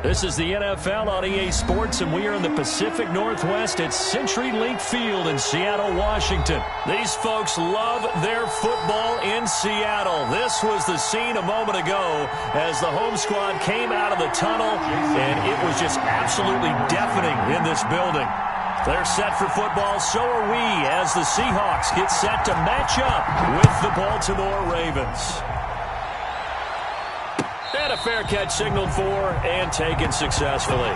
This is the NFL on EA Sports, and we are in the Pacific Northwest at CenturyLink Field in Seattle, Washington. These folks love their football in Seattle. This was the scene a moment ago as the home squad came out of the tunnel, and it was just absolutely deafening in this building. They're set for football, so are we, as the Seahawks get set to match up with the Baltimore Ravens. And a fair catch signaled for and taken successfully.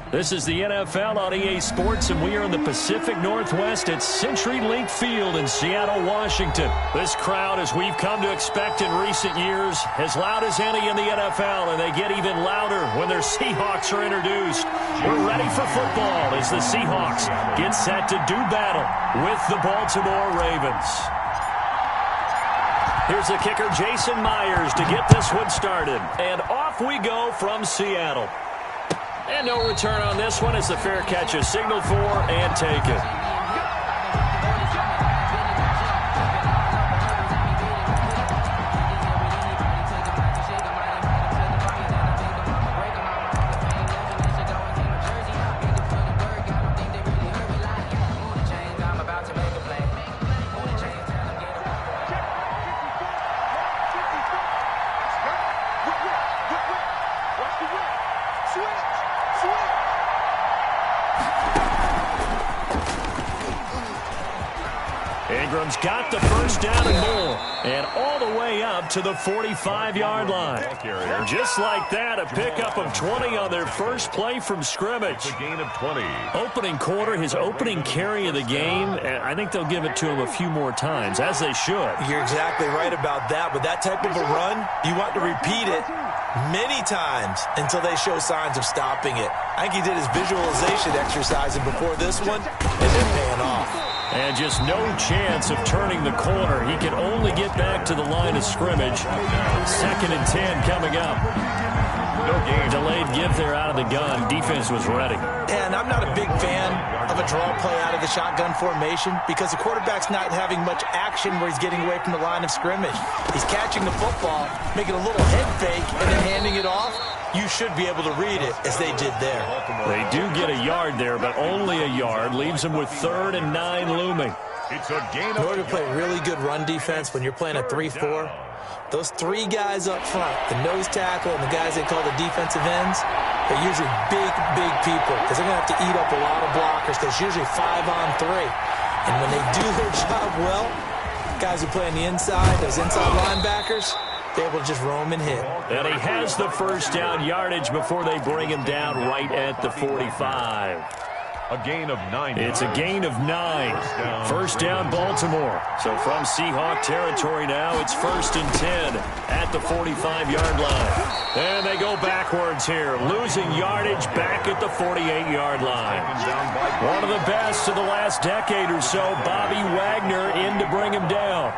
This is the NFL on EA Sports, and we are in the Pacific Northwest at CenturyLink Field in Seattle, Washington. This crowd, as we've come to expect in recent years, as loud as any in the NFL, and they get even louder when their Seahawks are introduced. We're ready for football as the Seahawks get set to do battle with the Baltimore Ravens. Here's the kicker, Jason Myers, to get this one started. And off we go from Seattle. And no return on this one as the fair catch is signaled for and taken. Ingram's got the first down and more, and all the way up to the 45-yard line. Just like that, a pickup of 20 on their first play from scrimmage. A gain of 20. Opening quarter, his opening carry of the game, and I think they'll give it to him a few more times, as they should. You're exactly right about that. With that type of a run, you want to repeat it many times until they show signs of stopping it. I think he did his visualization exercising before this one, and they're paying off. And just no chance of turning the corner. He can only get back to the line of scrimmage. 2nd and 10 coming up. No gain. Delayed give there out of the gun. Defense was ready. And I'm not a big fan of a draw play out of the shotgun formation because the quarterback's not having much action where he's getting away from the line of scrimmage. He's catching the football, making a little head fake, and then handing it off. you should be able to read it as they did there. They do get a yard there, but only a yard. Leaves them with 3rd and 9 looming. It's a gain In order to play really good run defense when you're playing a 3-4, those 3 guys up front, the nose tackle and the guys they call the defensive ends, they're usually big, big people because they're going to have to eat up a lot of blockers because it's usually 5-on-3. And when they do their job well, guys who play on the inside, those inside linebackers, they're able to just roam and hit. And he has the first down yardage before they bring him down right at the 45. A gain of 9. It's a gain of 9. First down, Baltimore. So from Seahawk territory now, it's 1st and 10 at the 45-yard line. And they go backwards here, losing yardage back at the 48-yard line. One of the best of the last decade or so, Bobby Wagner in to bring him down.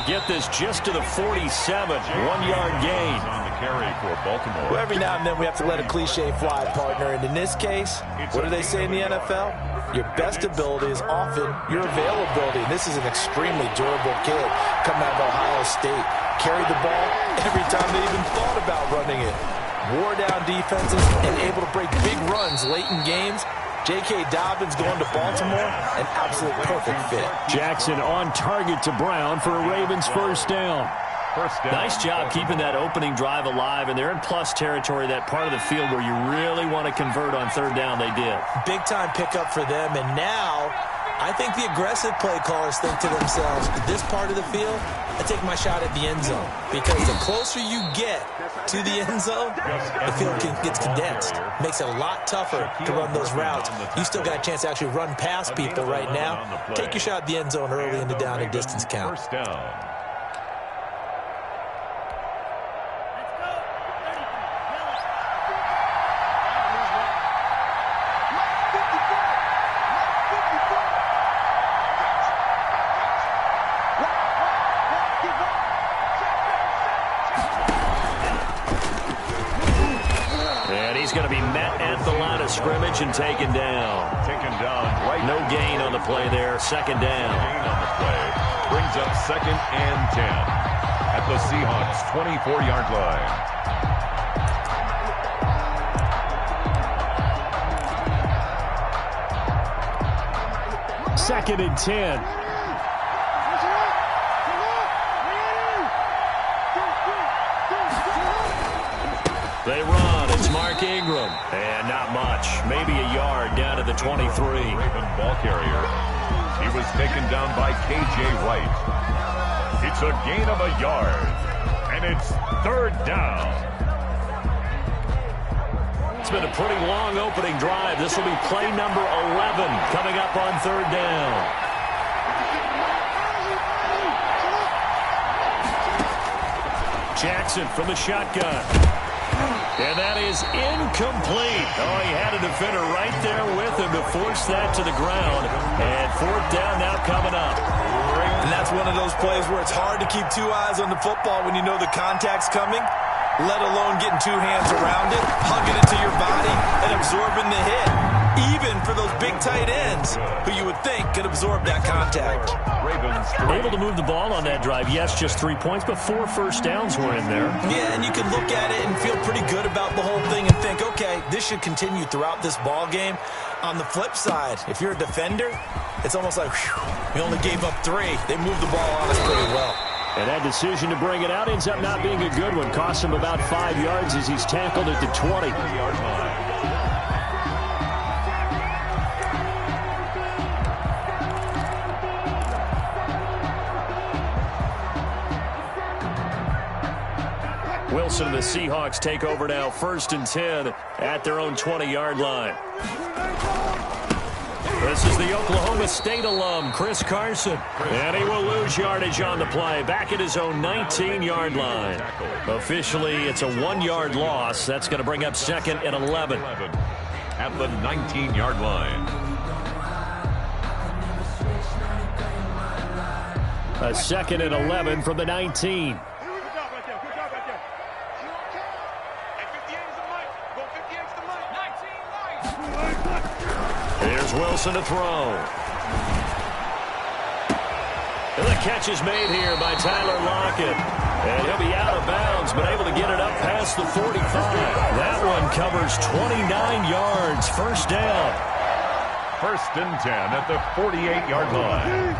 Get this just to the 47, 1-yard gain. On the carry for Baltimore. Well, every now and then we have to let a cliche fly, partner. And in this case, what do they say in the NFL? Your best ability is often your availability. And this is an extremely durable kid coming out of Ohio State. Carried the ball every time they even thought about running it. Wore down defenses and able to break big runs late in games. J.K. Dobbins going to Baltimore, an absolute perfect fit. Jackson on target to Brown for a Ravens first down. Nice job keeping that opening drive alive, and they're in plus territory, that part of the field where you really want to convert on 3rd down. They did. Big-time pickup for them, and now I think the aggressive play callers think to themselves, this part of the field, I take my shot at the end zone, because the closer you get to the end zone, the field gets condensed. Makes it a lot tougher to run those routes. You still got a chance to actually run past people right now. Take your shot at the end zone early in the down and distance count. First down. Scrimmage and taken down. Right. No gain on the play there. 2nd down. Gain on the play. Brings up 2nd and 10 at the Seahawks 24-yard line. 2nd and 10. They run. It's Mark Ingram. And not much. Maybe a yard down to the 23. Raven ball carrier. He was taken down by K.J. Wright. It's a gain of a yard. And it's 3rd down. It's been a pretty long opening drive. This will be play number 11 coming up on 3rd down. Jackson from the shotgun. And that is incomplete. Oh, he had a defender right there with him to force that to the ground. And 4th down now coming up. And that's one of those plays where it's hard to keep 2 eyes on the football when you know the contact's coming, let alone getting 2 hands around it, hugging it to your body, and absorbing the hit. Even for those big tight ends who you would think could absorb that contact. Able to move the ball on that drive. Yes, just 3 points, but 4 first downs were in there. Yeah, and you can look at it and feel pretty good about the whole thing and think, okay, this should continue throughout this ball game. On the flip side, if you're a defender, it's almost like, whew, we only gave up 3. They moved the ball on us pretty well. And that decision to bring it out ends up not being a good one. Costs him about 5 yards as he's tackled at the 20. Wilson and the Seahawks take over now, 1st and 10 at their own 20-yard line. This is the Oklahoma State alum, Chris Carson. And he will lose yardage on the play, back at his own 19-yard line. Officially, it's a 1-yard loss. That's going to bring up 2nd and 11. At the 19-yard line. A 2nd and 11 from the 19. Here's Wilson to throw. And the catch is made here by Tyler Lockett. And he'll be out of bounds, but able to get it up past the 45. That one covers 29 yards. First down. 1st and 10 at the 48-yard line.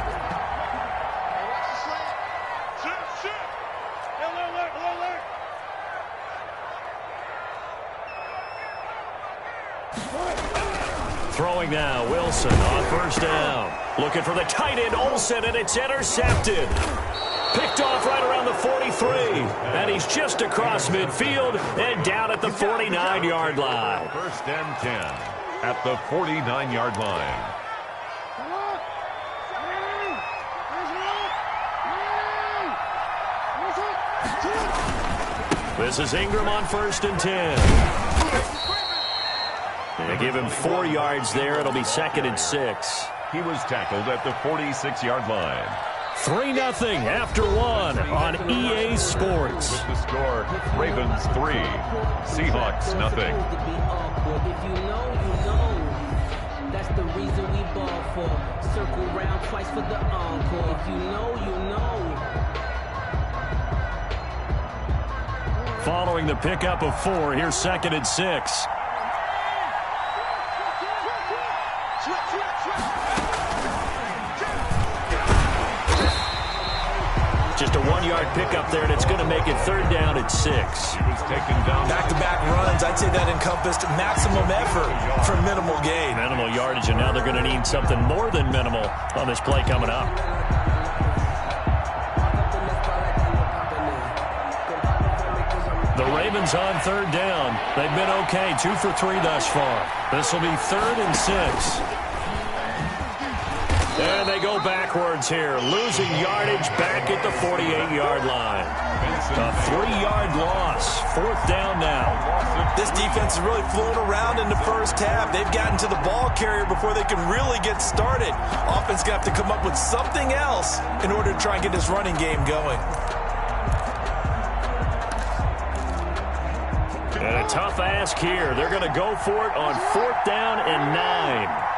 Throwing now, Wilson on 1st down. Looking for the tight end, Olsen, and it's intercepted. Picked off right around the 43. And he's just across midfield and down at the 49-yard line. 1st and 10 at the 49-yard line. This is Ingram on 1st and 10. They give him 4 yards there. It'll be 2nd and 6. He was tackled at the 46-yard line. 3-0 after 1 on EA Sports. With the score, Ravens 3, Seahawks 0. If you know, you know. That's the reason we ball for. Circle round twice for the encore. If you know, you know. Following the pickup of 4, here's 2nd and 6. Just a 1-yard pickup there, and it's going to make it 3rd down at 6. He was taken down. Back-to-back runs, I'd say that encompassed maximum effort for minimal gain. Minimal yardage, and now they're going to need something more than minimal on this play coming up. The Ravens on 3rd down. They've been okay, 2 for 3 thus far. This will be 3rd and 6. And they go backwards here, losing yardage back at the 48-yard line. A 3-yard loss, 4th down now. This defense has really flown around in the first half. They've gotten to the ball carrier before they can really get started. Offense going to have to come up with something else in order to try and get this running game going. And a tough ask here. They're going to go for it on 4th down and 9.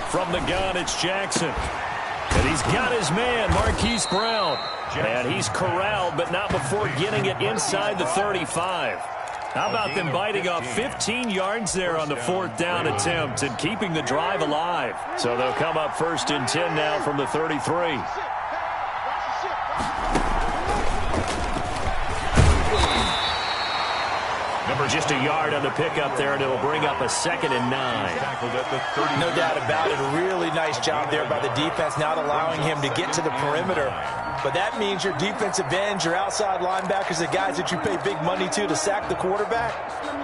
From the gun, it's Jackson. And he's got his man, Marquise Brown. And he's corralled, but not before getting it inside the 35. How about them biting off 15 yards there on the 4th down attempt and keeping the drive alive? So they'll come up 1st and 10 now from the 33. Just a yard on the pickup there, and it'll bring up a 2nd and 9. No doubt about it. A really nice job there by the defense, not allowing him to get to the perimeter. But that means your defensive ends, your outside linebackers, the guys that you pay big money to sack the quarterback,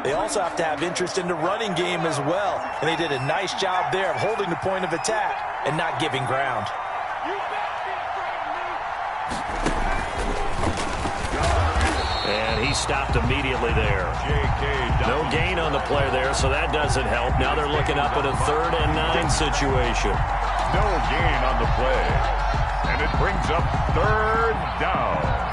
they also have to have interest in the running game as well. And they did a nice job there of holding the point of attack and not giving ground. And he stopped immediately there. No gain on the play there, so that doesn't help. Now they're looking up at a 3rd and 9 situation. No gain on the play. And it brings up 3rd down.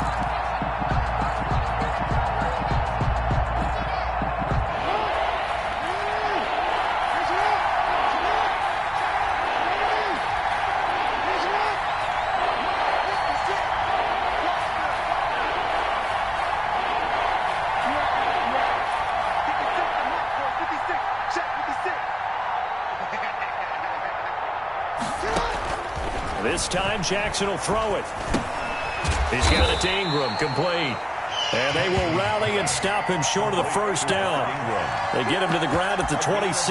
This time, Jackson will throw it. He's got it to Ingram, complete. And they will rally and stop him short of the 1st down. They get him to the ground at the 26.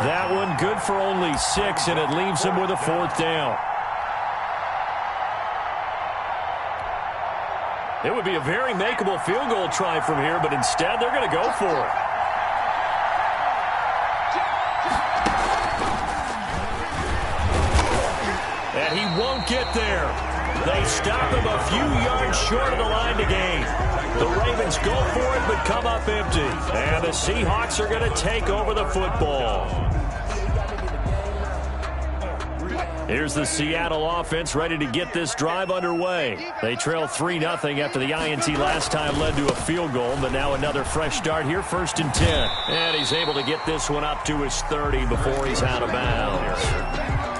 That one good for only 6, and it leaves him with a 4th down. It would be a very makeable field goal try from here, but instead they're going to go for it. And he won't get there. They stop him a few yards short of the line to gain. The Ravens go for it but come up empty. And the Seahawks are going to take over the football. Here's the Seattle offense ready to get this drive underway. They trail 3-0 after the INT last time led to a field goal, but now another fresh start here, 1st and 10. And he's able to get this one up to his 30 before he's out of bounds.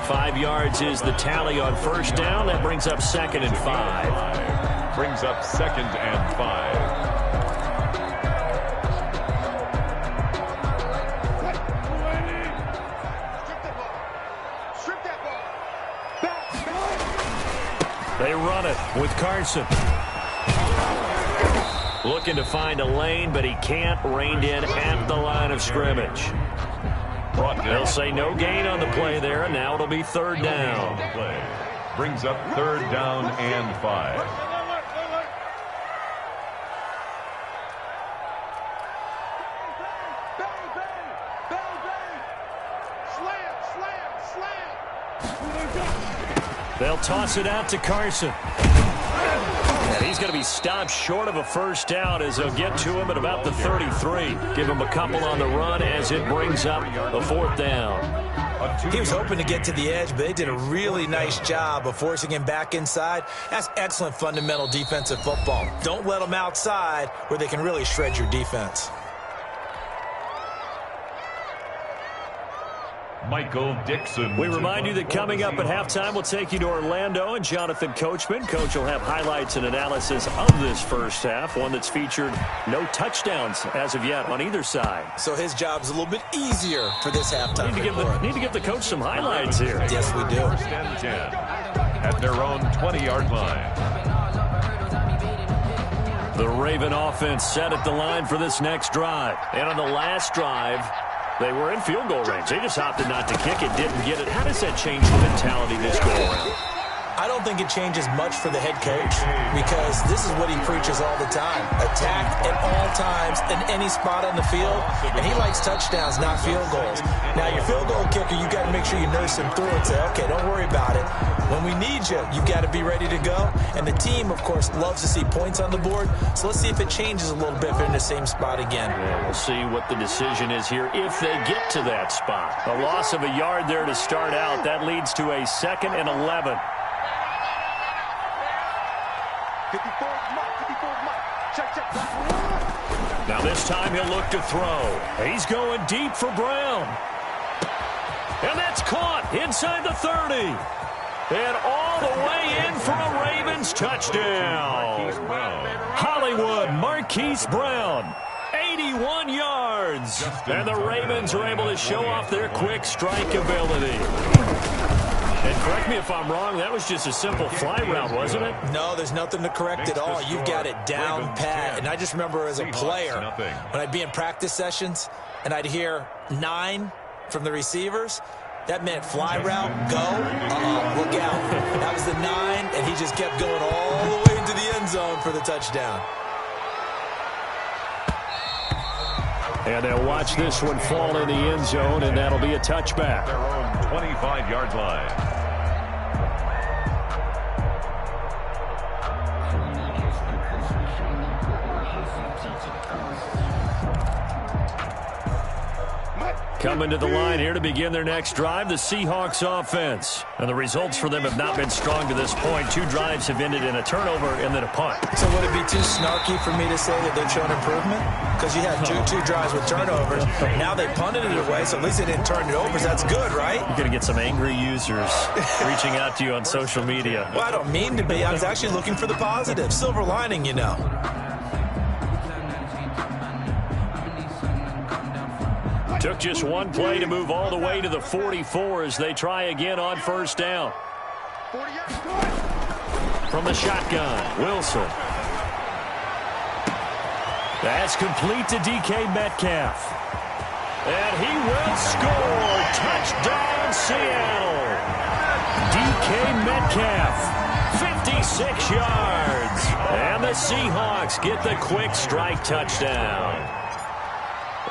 5 yards is the tally on 1st down. That brings up 2nd and 5. Brings up 2nd and 5. They run it with Carson. Looking to find a lane, but he can't. Reined in at the line of scrimmage. They'll say no gain on the play there, and now it'll be 3rd down. Brings up 3rd down and 5. They'll toss it out to Carson. And he's going to be stopped short of a 1st down as they'll get to him at about the 33. Give him a couple on the run as it brings up a 4th down. He was hoping to get to the edge, but they did a really nice job of forcing him back inside. That's excellent fundamental defensive football. Don't let them outside where they can really shred your defense. Michael Dixon. We remind you that coming up at halftime, we'll take you to Orlando and Jonathan Coachman. Coach will have highlights and analysis of this first half, one that's featured no touchdowns as of yet on either side. So his job's a little bit easier for this halftime. Need to give the coach some highlights here. Yes, we do. 1st and 10 at their own 20-yard line. The Raven offense set at the line for this next drive. And on the last drive, they were in field goal range. They just opted not to kick it, didn't get it. How does that change the mentality this go around? I don't think it changes much for the head coach because this is what he preaches all the time. Attack at all times in any spot on the field, and he likes touchdowns, not field goals. Now, your field goal kicker, you got to make sure you nurse him through and say, okay, don't worry about it. When we need you, you've got to be ready to go. And the team, of course, loves to see points on the board. So let's see if it changes a little bit if they're in the same spot again. Yeah, we'll see what the decision is here if they get to that spot. A loss of a yard there to start out. That leads to a 2nd and 11. Now this time he'll look to throw. He's going deep for Brown. And that's caught inside the 30. And all the way in for a Ravens touchdown. Hollywood Marquise Brown. 81 yards. And the Ravens are able to show off their quick strike ability. And correct me if I'm wrong, that was just a simple fly route, wasn't it? No, there's nothing to correct at all. You've got it down pat. And I just remember as a player, when I'd be in practice sessions and I'd hear 9 from the receivers, that meant fly route, go, look out. That was the 9, and he just kept going all the way into the end zone for the touchdown. And they'll watch this one fall in the end zone, and that'll be a touchback. Their own 25-yard line. Coming to the line here to begin their next drive, the Seahawks offense. And the results for them have not been strong to this point. 2 drives have ended in a turnover and then a punt. So would it be too snarky for me to say that they've shown improvement? Because you had two drives with turnovers. Now they punted it away, so at least they didn't turn it over. So that's good, right? You're going to get some angry users reaching out to you on social media. Well, I don't mean to be. I was actually looking for the positive. Silver lining, you know. Took just one play to move all the way to the 44 as they try again on 1st down. From the shotgun, Wilson. That's complete to DK Metcalf. And he will score. Touchdown, Seattle. DK Metcalf, 56 yards. And the Seahawks get the quick strike touchdown.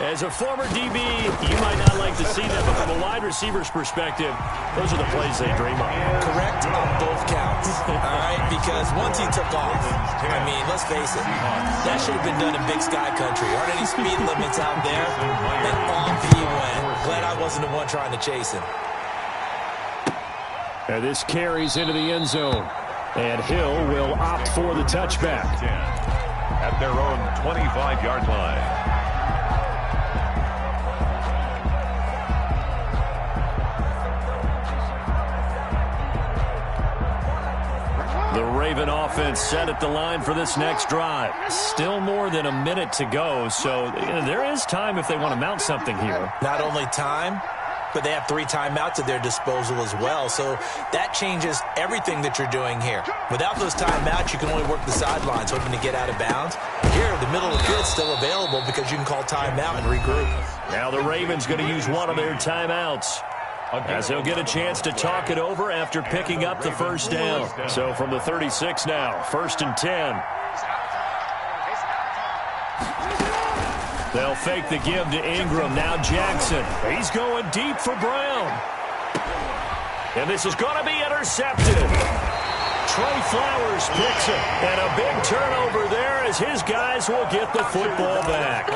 As a former DB, you might not like to see that, but from a wide receiver's perspective, those are the plays they dream of. Correct on both counts, all right? Because once he took off, I mean, let's face it, that should have been done in Big Sky Country. Aren't any speed limits out there? And off he went. Glad I wasn't the one trying to chase him. And this carries into the end zone. And Hill will opt for the touchback. At their own 25-yard line. The Raven offense set at the line for this next drive. Still more than a minute to go, so there is time if they want to mount something here. Not only time, but they have 3 timeouts at their disposal as well, so that changes everything that you're doing here. Without those timeouts, you can only work the sidelines, hoping to get out of bounds. Here, the middle of the field's still available because you can call timeout and regroup. Now the Ravens going to use one of their timeouts, as they'll get a chance to talk it over after picking up the first down. So from the 36 now, 1st and 10. They'll fake the give to Ingram. Now Jackson. He's going deep for Brown. And this is going to be intercepted. Trey Flowers picks it. And a big turnover there as his guys will get the football back.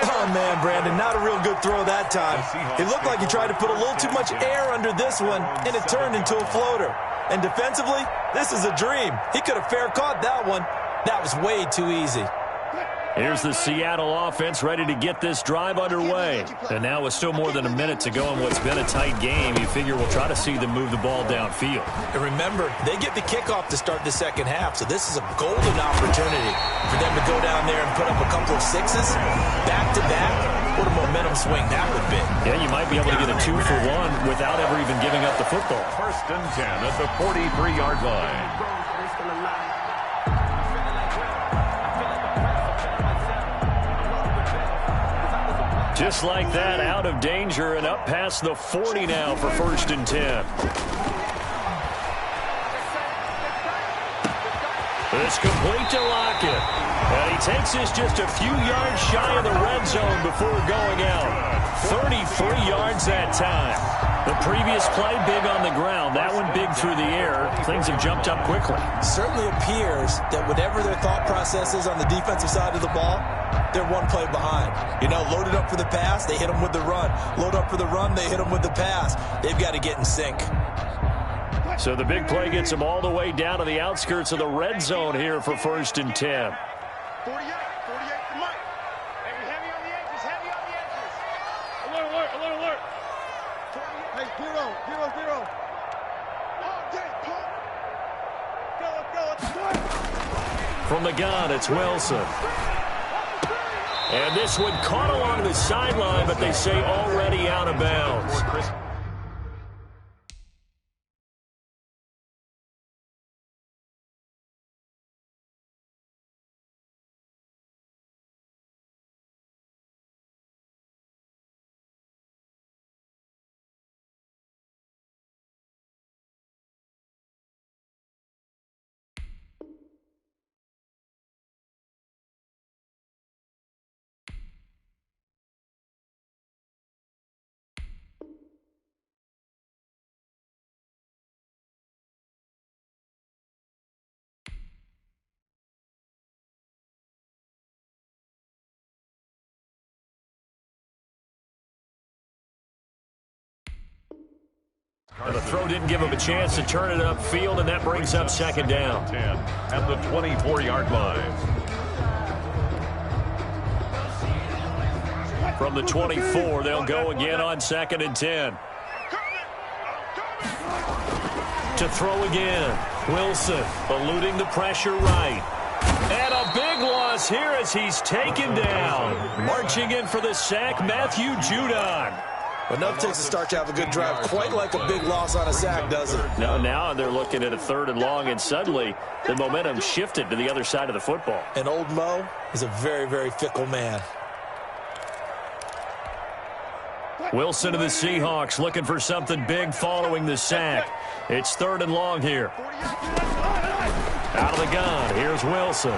Oh, man, Brandon, not a real good throw that time. It looked like he tried to put a little too much air under this one, and it turned into a floater. And defensively, this is a dream. He could have fair caught that one. That was way too easy. Here's the Seattle offense ready to get this drive underway. And now with still more than a minute to go in what's been a tight game, you figure we'll try to see them move the ball downfield. And remember, they get the kickoff to start the second half, so this is a golden opportunity for them to go down there and put up a couple of sixes back-to-back. What a momentum swing that would be. Yeah, you might be able to get a 2-for-1 without ever even giving up the football. 1st and 10 at the 43-yard line. Just like that, out of danger and up past the 40 now for 1st and 10. It's complete to Lockett. And he takes this just a few yards shy of the red zone before going out. 33 yards that time. The previous play big on the ground. That one big through the air. Things have jumped up quickly. Certainly appears that whatever their thought process is on the defensive side of the ball, they're one play behind. You know, loaded up for the pass, they hit them with the run. Load up for the run, they hit them with the pass. They've got to get in sync. So the big play gets them all the way down to the outskirts of the red zone here for 1st and 10. 48, come on. Heavy on the edges, heavy on the edges. Alert, alert. Hey, zero. Go. From the gun, it's Wilson. And this one caught along the sideline, but they say already out of bounds. And the throw didn't give him a chance to turn it upfield, and that brings up 2nd down. 10 at the 24-yard line. From the 24, they'll go again on 2nd and 10. To throw again. Wilson eluding the pressure right. And a big loss here as he's taken down. Marching in for the sack, Matthew Judon. Enough takes a start to have a good drive. Quite like a big loss on a sack, does it? Now they're looking at a 3rd and long, and suddenly the momentum shifted to the other side of the football. And old Mo is a very, very fickle man. Wilson of the Seahawks looking for something big following the sack. It's 3rd and long here. Out of the gun, here's Wilson.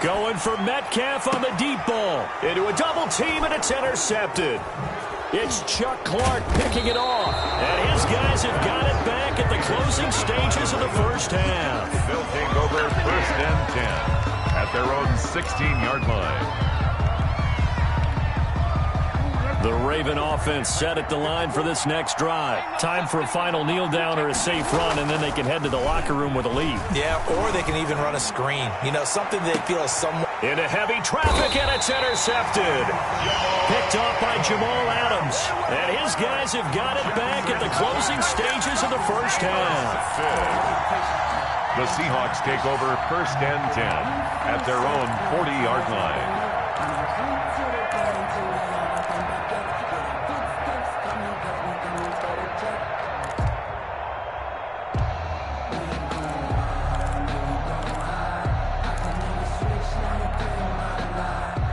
Going for Metcalf on the deep ball. Into a double team, and it's intercepted. It's Chuck Clark picking it off. And his guys have got it back at the closing stages of the first half. They'll take over 1st and 10 at their own 16-yard line. The Raven offense set at the line for this next drive. Time for a final kneel down or a safe run, and then they can head to the locker room with a lead. Yeah, or they can even run a screen. You know, something they feel is somewhat... Into heavy traffic, and it's intercepted. Picked off by Jamal Adams. And his guys have got it back at the closing stages of the first half. The Seahawks take over 1st and 10 at their own 40-yard line.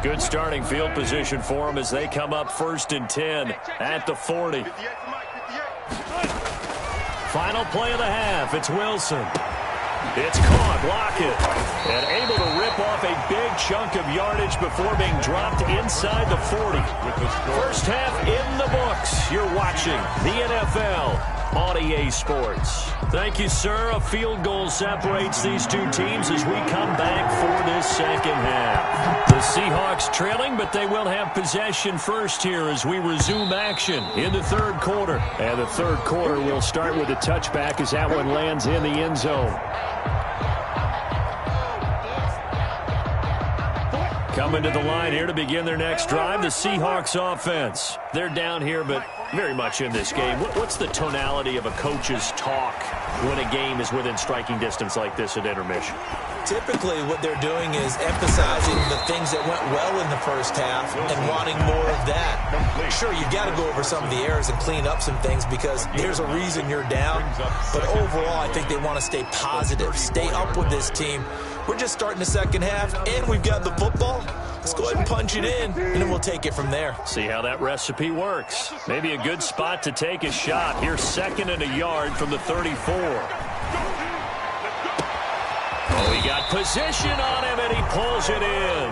Good starting field position for them as they come up 1st and 10 at the 40. Final play of the half. It's Wilson. It's caught. Lockett. And able to rip off a big chunk of yardage before being dropped inside the 40. First half in the books. You're watching the NFL on EA Sports. Thank you, sir. A field goal separates these two teams as we come back for this second half. The Seahawks trailing, but they will have possession first here as we resume action in the third quarter. And the third quarter will start with a touchback as that one lands in the end zone. Coming to the line here to begin their next drive, the Seahawks offense. They're down here, but very much in this game. What's the tonality of a coach's talk when a game is within striking distance like this at intermission? Typically, what they're doing is emphasizing the things that went well in the first half and wanting more of that. Sure, you've got to go over some of the errors and clean up some things because there's a reason you're down. But overall, I think they want to stay positive, stay up with this team. We're just starting the second half, and we've got the football. Let's go ahead and punch it in, and then we'll take it from there. See how that recipe works. Maybe a good spot to take a shot. Here's 2nd and a yard from the 34. Oh, he got position on him, and he pulls it in.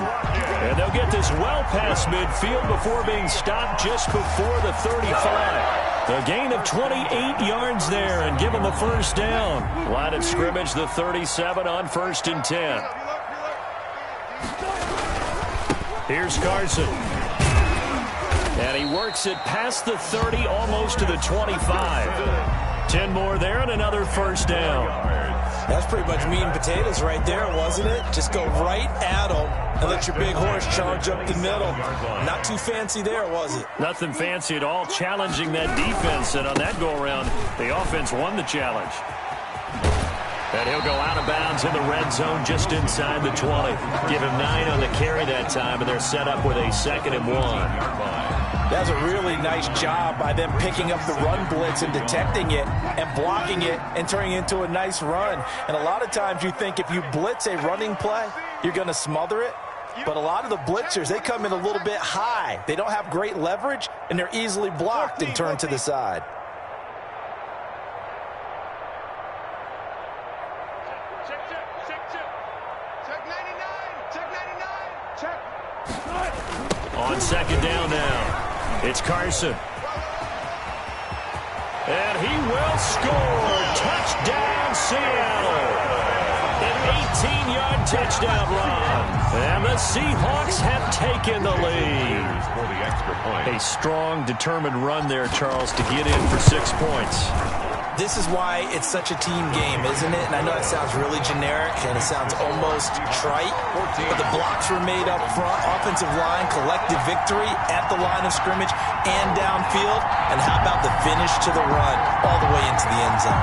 And they'll get this well past midfield before being stopped just before the 35. A gain of 28 yards there and give them a first down. Line of scrimmage, the 37 on 1st and 10. Here's Carson. And he works it past the 30, almost to the 25. 10 more there and another first down. That's pretty much meat and potatoes right there, wasn't it? Just go right at them and let your big horse charge up the middle. Not too fancy there, was it? Nothing fancy at all, challenging that defense. And on that go-around, the offense won the challenge. And he'll go out of bounds in the red zone just inside the 20. Give him 9 on the carry that time, and they're set up with a 2nd and 1. That was a really nice job by them picking up the run blitz and detecting it and blocking it and turning it into a nice run. And a lot of times you think if you blitz a running play, you're going to smother it. But a lot of the blitzers, they come in a little bit high. They don't have great leverage, and they're easily blocked and turned to the side. On 2nd down now. It's Carson. And he will score. Touchdown, Seattle. An 18-yard touchdown run. And the Seahawks have taken the lead. A strong, determined run there, Charles, to get in for 6 points. This is why it's such a team game, isn't it? And I know it sounds really generic and it sounds almost trite, but the blocks were made up front, offensive line, collective victory at the line of scrimmage and downfield. And how about the finish to the run all the way into the end zone?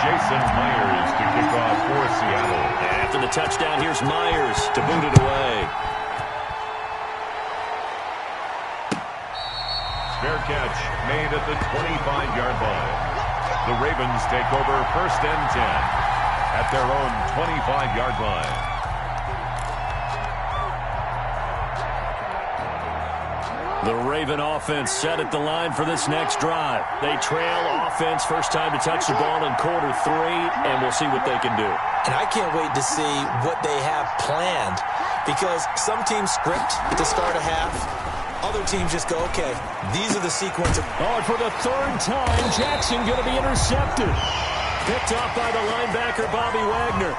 Jason Myers to kick off for Seattle. And after the touchdown, here's Myers to boot it away. Fair catch made at the 25-yard line. The Ravens take over 1st and 10 at their own 25-yard line. The Raven offense set at the line for this next drive. They trail offense, first time to touch the ball in quarter 3, and we'll see what they can do. And I can't wait to see what they have planned, because some teams script to start a half. Other teams just go, okay, these are the sequence of... Oh, and for the 3rd time, Jackson going to be intercepted. Picked off by the linebacker, Bobby Wagner.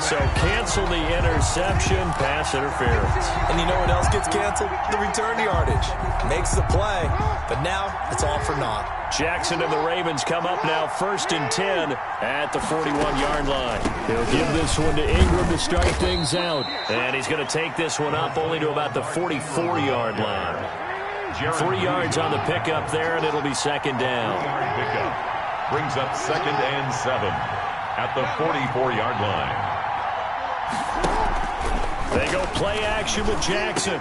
So cancel the interception, pass interference. And you know what else gets canceled? The return yardage. Makes the play, but now it's all for naught. Jackson and the Ravens come up now 1st and 10 at the 41-yard line. He'll give this one to Ingram to start things out. And he's going to take this one up only to about the 44-yard line. 3 yards on the pickup there, and it'll be 2nd down. Pickup brings up 2nd and 7 at the 44-yard line. They go play action with Jackson.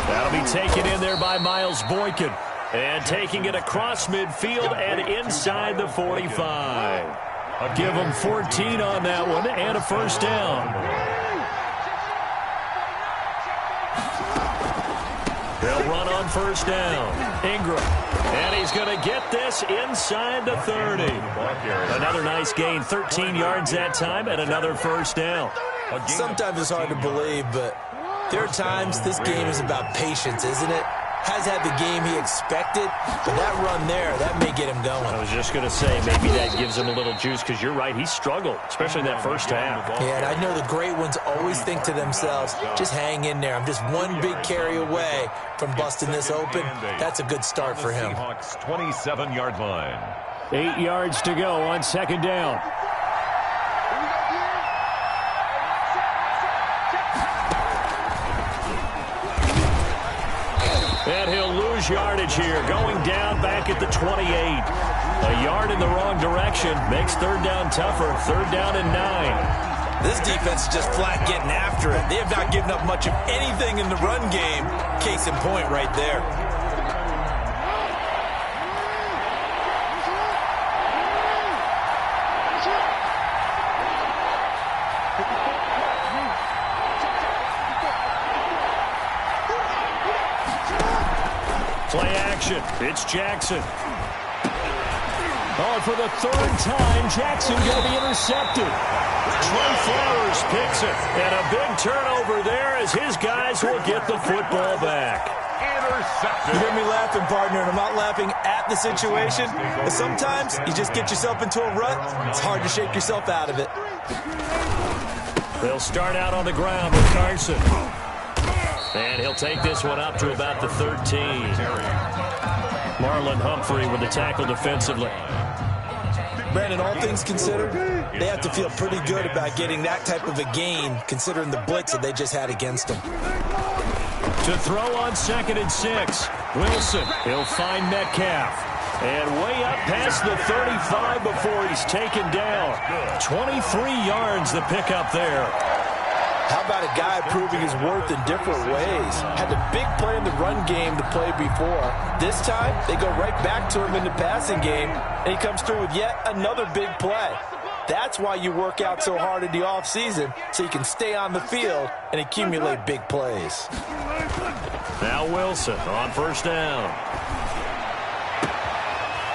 That'll be taken in there by Miles Boykin. And taking it across midfield and inside the 45. Give them 14 on that one and a 1st down. They'll run on 1st down. Ingram. And he's going to get this inside the 30. Another nice gain, 13 yards that time, and another 1st down. Sometimes it's hard to believe, but there are times this game is about patience, isn't it? Has had the game he expected, but that run there, that may get him going. I was just going to say, maybe that gives him a little juice, because you're right, he struggled, especially in that 1st half. Yeah, and I know the great ones always think to themselves, just hang in there. I'm just one big carry away from busting this open. That's a good start for him. Seahawks 27-yard line. 8 yards to go on 2nd down. And he'll lose yardage here, going down back at the 28. A yard in the wrong direction makes 3rd down tougher. 3rd down and 9. This defense is just flat getting after it. They have not given up much of anything in the run game. Case in point right there. Play action. It's Jackson. Oh, for the 3rd time, Jackson going to be intercepted. Trey Flowers picks it. And a big turnover there as his guys will get the football back. Intercepted. You hear me laughing, partner, and I'm not laughing at the situation. But sometimes you just get yourself into a rut. It's hard to shake yourself out of it. They'll start out on the ground with Carson. And he'll take this one up to about the 13. Marlon Humphrey with the tackle defensively. Brandon, all things considered, they have to feel pretty good about getting that type of a gain, considering the blitz that they just had against them. To throw on 2nd and 6. Wilson, he'll find Metcalf. And way up past the 35 before he's taken down. 23 yards the pickup there. How about a guy proving his worth in different ways? Had a big play in the run game to play before. This time, they go right back to him in the passing game, and he comes through with yet another big play. That's why you work out so hard in the offseason, so you can stay on the field and accumulate big plays. Now Wilson on 1st down.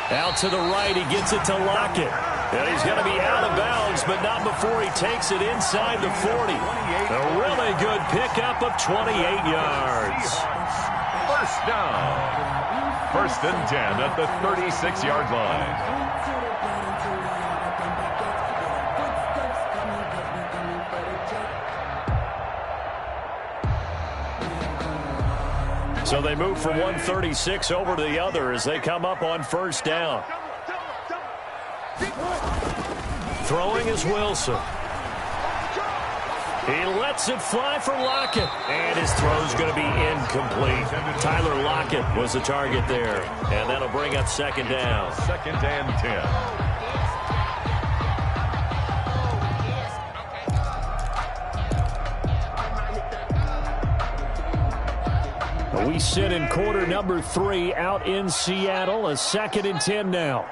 Out to the right, he gets it to Lockett. And he's going to be out of bounds, but not before he takes it inside the 40. A really good pickup of 28 yards. 1st down. 1st and 10 at the 36-yard line. So they move from 136 over to the other as they come up on 1st down. Throwing is Wilson. He lets it fly for Lockett. And his throw's going to be incomplete. Tyler Lockett was the target there. And that'll bring up 2nd down. 2nd and 10. We sit in quarter number 3 out in Seattle. A 2nd and 10 now.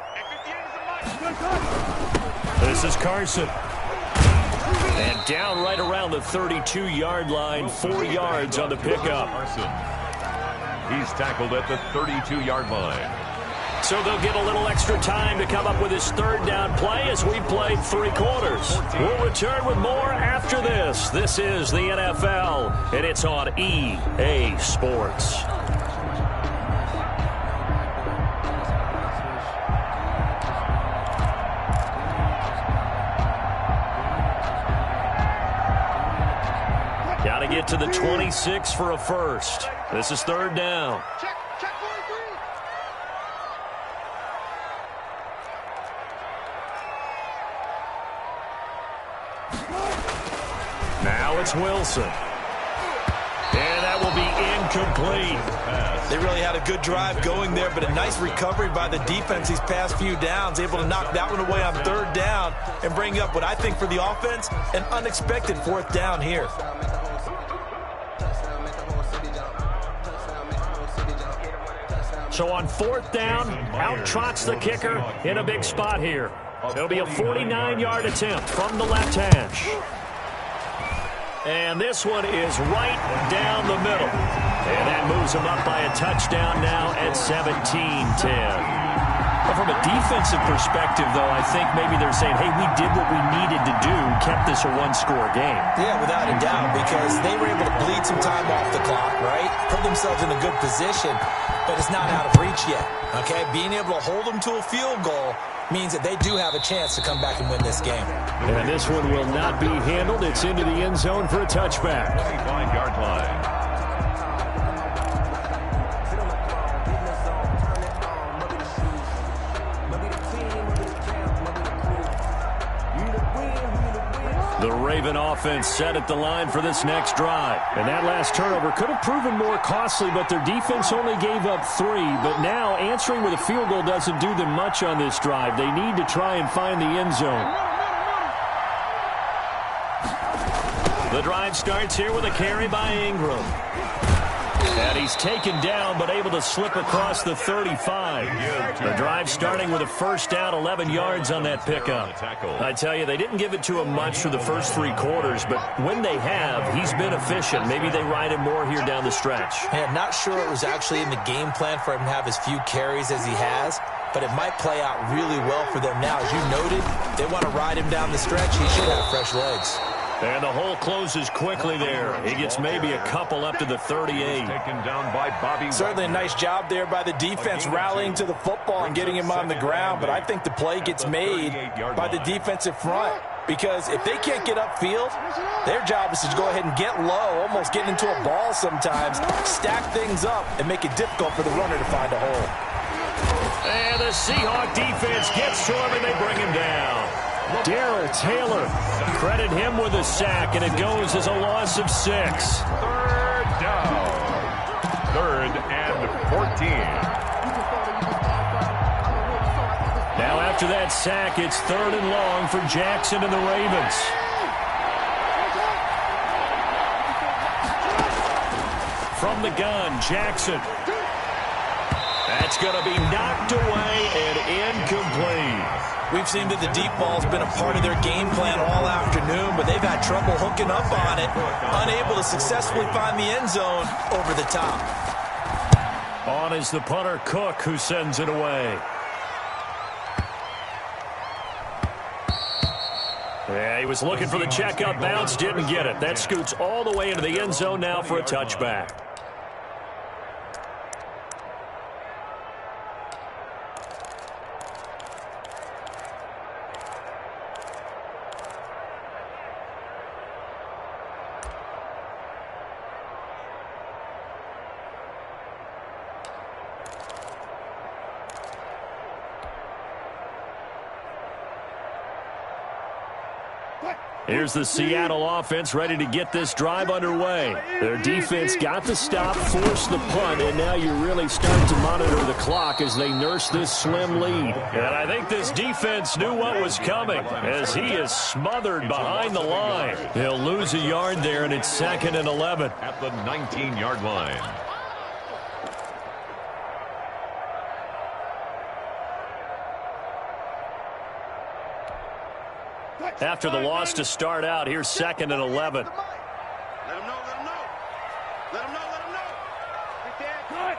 This is Carson. And down right around the 32-yard line. 4 yards on the pickup. He's tackled at the 32-yard line. So they'll get a little extra time to come up with his third down play as we played 3 quarters. We'll return with more after this. This is the NFL, and it's on EA Sports. Got to get to the 26 for a first. This is third down. Check 43. Now it's Wilson. And that will be incomplete. They really had a good drive going there, but a nice recovery by the defense these past few downs, able to knock that one away on third down and bring up what I think for the offense, an unexpected fourth down here. So on fourth down, out trots the kicker in a big spot here. It'll be a 49-yard attempt from the left hash. And this one is right down the middle. And that moves them up by a touchdown now at 17-10. Well, from a defensive perspective, though, I think maybe they're saying, hey, we did what we needed to do, kept this a one-score game. Yeah, without a doubt, because they were able to bleed some time off the clock, right? Put themselves in a good position, but it's not out of reach yet, okay? Being able to hold them to a field goal means that they do have a chance to come back and win this game. And this one will not be handled. It's into the end zone for a touchback. 25-yard line. The Raven offense set at the line for this next drive. And that last turnover could have proven more costly, but their defense only gave up 3. But now answering with a field goal doesn't do them much on this drive. They need to try and find the end zone. The drive starts here with a carry by Ingram. And he's taken down, but able to slip across the 35. The drive starting with a first down, 11 yards on that pickup. I tell you, they didn't give it to him much for the first 3 quarters, but when they have, he's been efficient. Maybe they ride him more here down the stretch. Man, not sure it was actually in the game plan for him to have as few carries as he has, but it might play out really well for them now. As you noted, they want to ride him down the stretch. He should have fresh legs. And the hole closes quickly there. He gets maybe a couple up to the 38. Taken down by Bobby. Certainly a nice job there by the defense rallying to the football and getting him on the ground, but I think the play gets made by the defensive front, because if they can't get upfield, their job is to go ahead and get low, almost get into a ball sometimes, stack things up, and make it difficult for the runner to find a hole. And the Seahawk defense gets to him, and they bring him down. Darrell Taylor, credit him with a sack, and it goes as a loss of 6. Third down. 3rd and 14. Now after that sack, it's 3rd and long for Jackson and the Ravens. From the gun, Jackson. That's going to be knocked away and incomplete. We've seen that the deep ball's been a part of their game plan all afternoon, but they've had trouble hooking up on it, unable to successfully find the end zone over the top. On is the punter, Cook, who sends it away. Yeah, he was looking for the checkup bounce, didn't get it. That scoots all the way into the end zone now for a touchback. Here's the Seattle offense ready to get this drive underway. Their defense got the stop, forced the punt, and now you really start to monitor the clock as they nurse this slim lead. And I think this defense knew what was coming as he is smothered behind the line. He'll lose a yard there, and it's 2nd and 11. At the 19-yard line. After the loss to start out, here's 2nd and 11. Let him know, let him know. Let him know, let him know. Right there. Good.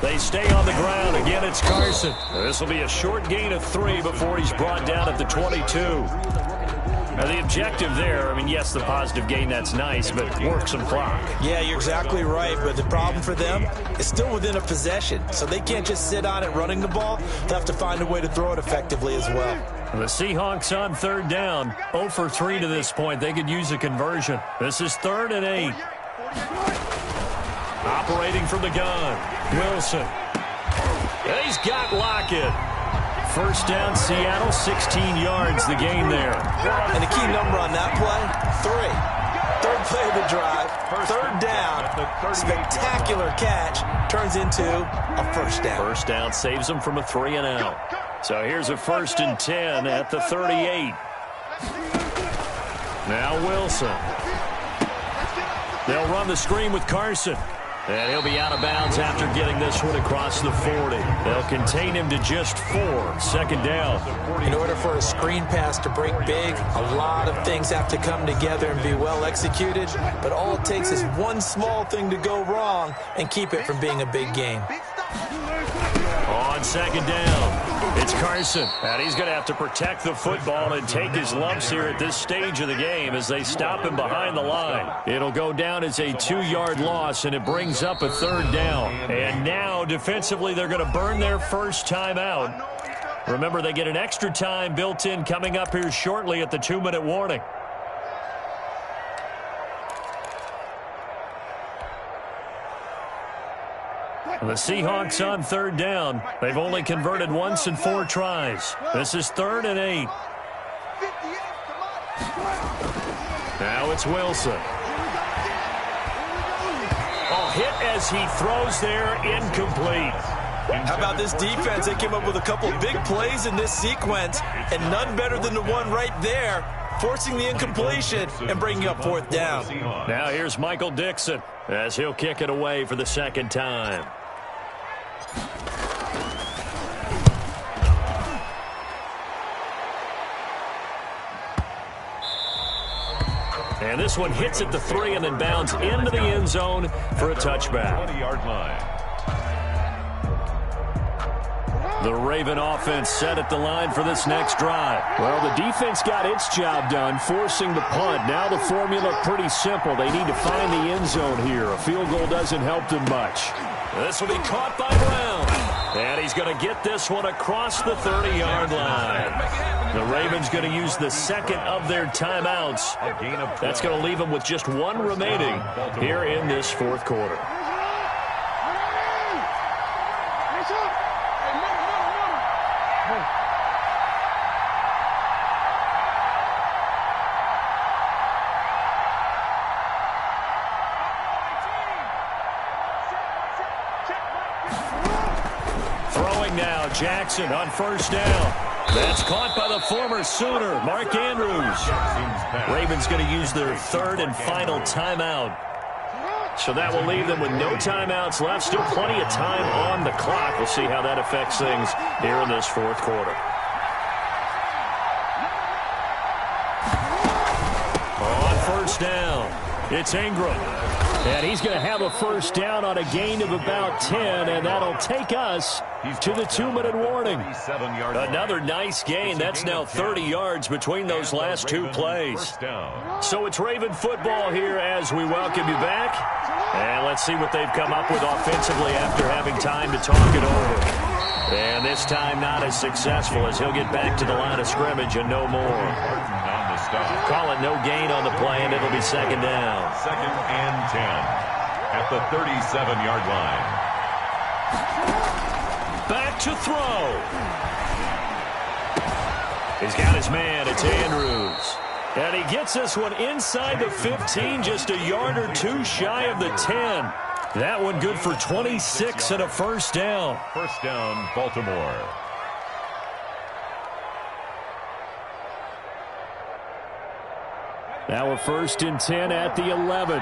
They stay on the ground. Again, it's Carson. This will be a short gain of 3 before he's brought down at the 22. Now, the objective there, I mean, yes, the positive gain, that's nice, but work some clock. Yeah, you're exactly right, but the problem for them is still within a possession, so they can't just sit on it running the ball. They'll have to find a way to throw it effectively as well. The Seahawks on 3rd down, 0 for 3 to this point. They could use a conversion. This is 3rd and 8. Operating from the gun, Wilson. He's got Lockett. First down, Seattle, 16 yards, the gain there. And the key number on that play, 3. Third play of the drive, 3rd down, spectacular catch, turns into a first down. First down saves them from a 3 and out. So here's a 1st and 10 at the 38. Now Wilson. They'll run the screen with Carson. And he'll be out of bounds after getting this one across the 40. They'll contain him to just 4. 2nd down. In order for a screen pass to break big, a lot of things have to come together and be well executed. But all it takes is one small thing to go wrong and keep it from being a big game. On 2nd down, it's Carson. And he's going to have to protect the football and take his lumps here at this stage of the game as they stop him behind the line. It'll go down as a 2-yard loss, and it brings up a 3rd down. And now, defensively, they're going to burn their first time out. Remember, they get an extra time built in coming up here shortly at the 2-minute warning. The Seahawks on 3rd down. They've only converted once in 4 tries. This is 3rd and 8. Now it's Wilson. Oh, hit as he throws there, incomplete. How about this defense? They came up with a couple of big plays in this sequence, and none better than the one right there, forcing the incompletion and bringing up 4th down. Now here's Michael Dixon as he'll kick it away for the 2nd time. And this one hits at the 3 and then bounds into the end zone for a touchback. 20-yard line. The Raven offense set at the line for this next drive. Well, the defense got its job done, forcing the punt. Now the formula pretty simple. They need to find the end zone here. A field goal doesn't help them much. This will be caught by Brown. And he's going to get this one across the 30-yard line. The Ravens going to use the 2nd of their timeouts. That's going to leave them with just 1 remaining here in this 4th quarter. Jackson on 1st down. That's caught by the former Sooner, Mark Andrews. Ravens going to use their 3rd and final timeout. So that will leave them with no timeouts left. Still plenty of time on the clock. We'll see how that affects things here in this 4th quarter. On 1st down, it's Ingram. And he's going to have a 1st down on a gain of about 10, and that'll take us to the 2-minute warning. Another nice gain. That's now 30 yards between those last 2 plays. So it's Raven football here as we welcome you back. And let's see what they've come up with offensively after having time to talk it over. And this time not as successful as he'll get back to the line of scrimmage and no more. Call it no gain on the play, and it'll be 2nd down. 2nd and 10 at the 37-yard line. Back to throw. He's got his man. It's Andrews. And he gets this one inside the 15, just a yard or 2 shy of the 10. That one good for 26 and a 1st down. 1st down, Baltimore. Now a 1st and 10 at the 11.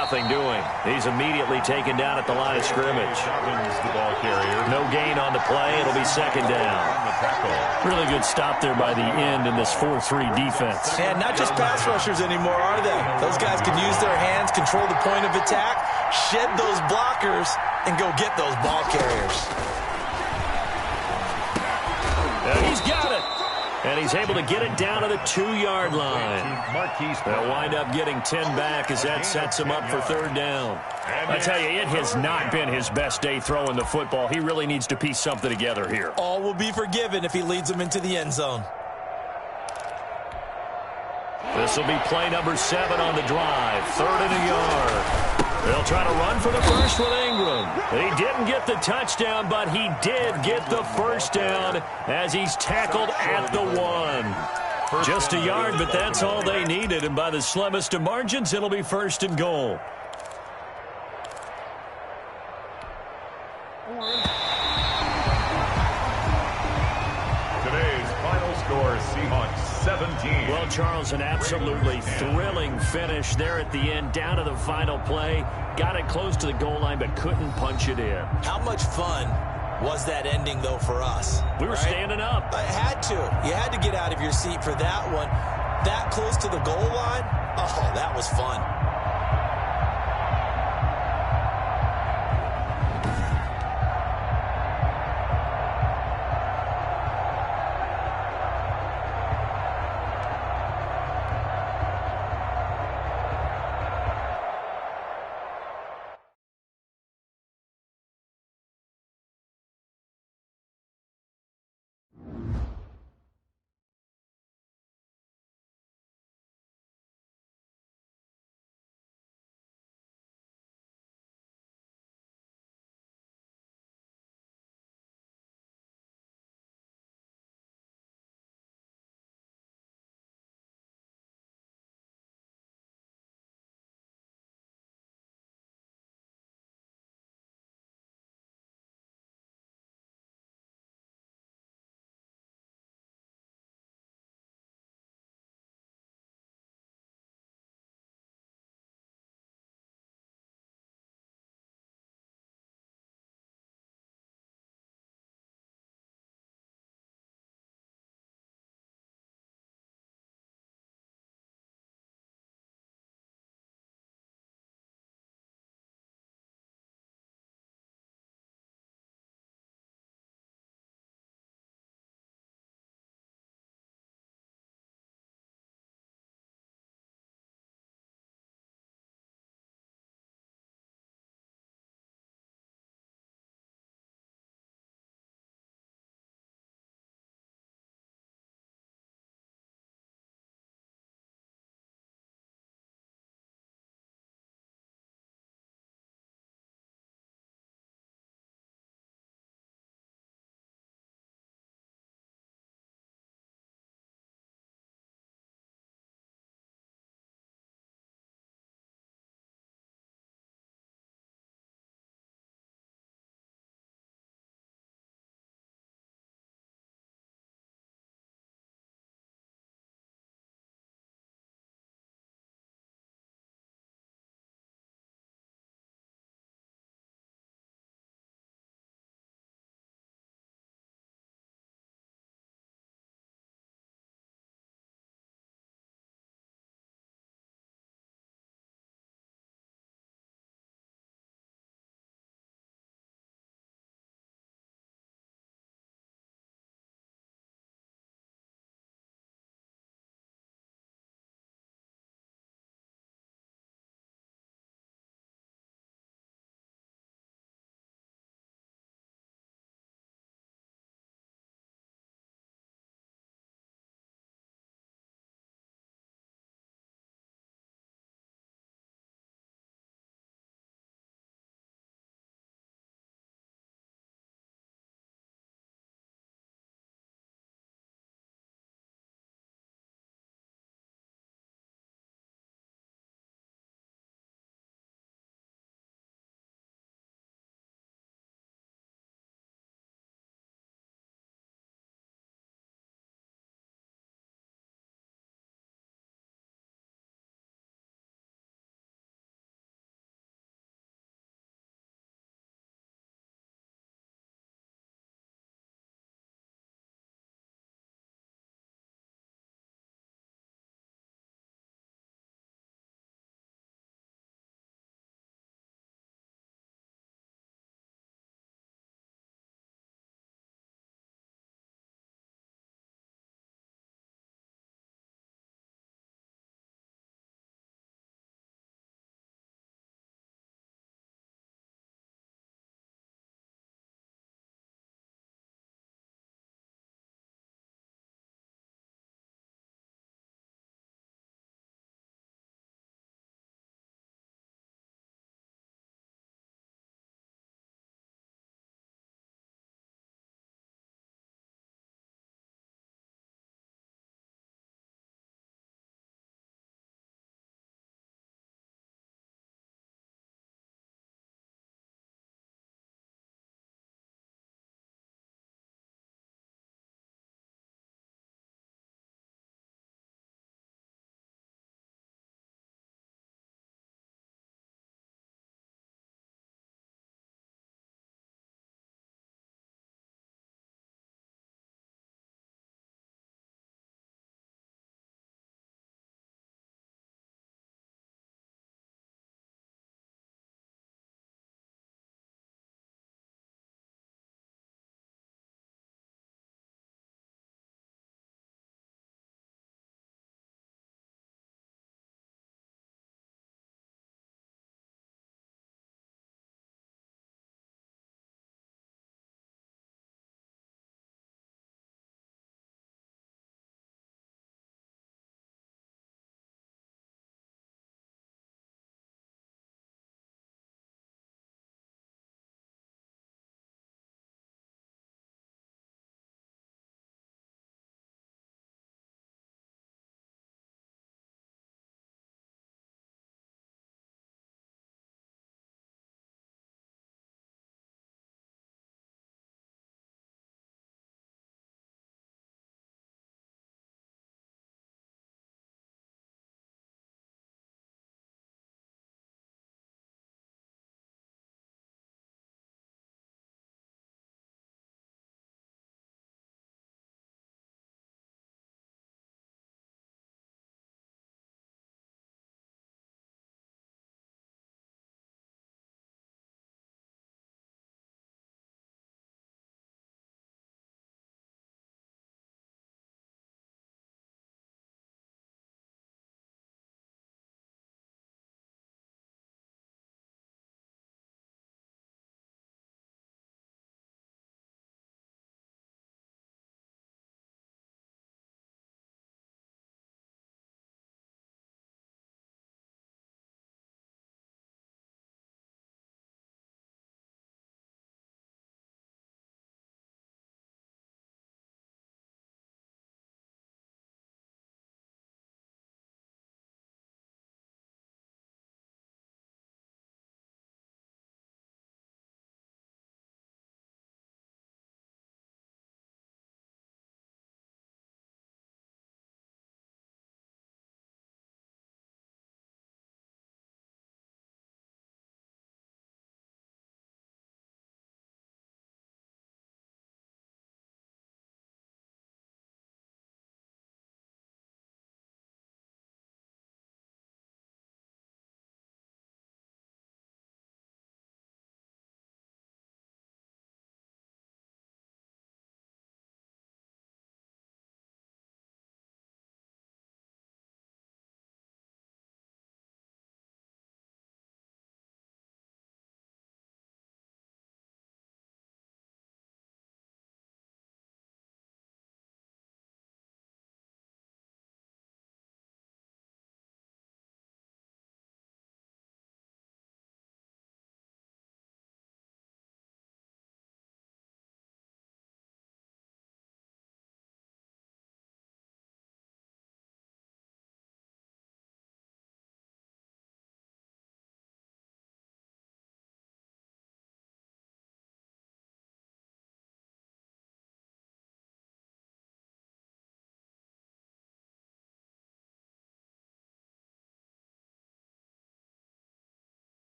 Nothing doing. He's immediately taken down at the line of scrimmage. The ball carrier. No gain on the play. It'll be second down. Really good stop there by the end in this 4-3 defense. And not just pass rushers anymore, are they? Those guys can use their hands, control the point of attack, shed those blockers, and go get those ball carriers. And he's got it. And he's able to get it down to the 2-yard line. They'll wind up getting 10 back as that sets him up for third down. I tell you, it has not been his best day throwing the football. He really needs to piece something together here. All will be forgiven if he leads them into the end zone. This will be play number 7 on the drive. 3rd and a yard. They'll try to run for the first with Ingram. He didn't get the touchdown, but he did get the first down as he's tackled at the 1. Just a yard, but that's all they needed. And by the slimmest of margins, it'll be 1st and goal. Today's final score, Seahawks 17. Well, Charles, an absolutely thrilling finish there at the end, down to the final play. Got it close to the goal line, but couldn't punch it in. How much fun was that ending, though, for us? We were standing up. I had to. You had to get out of your seat for that one. That close to the goal line, oh, that was fun.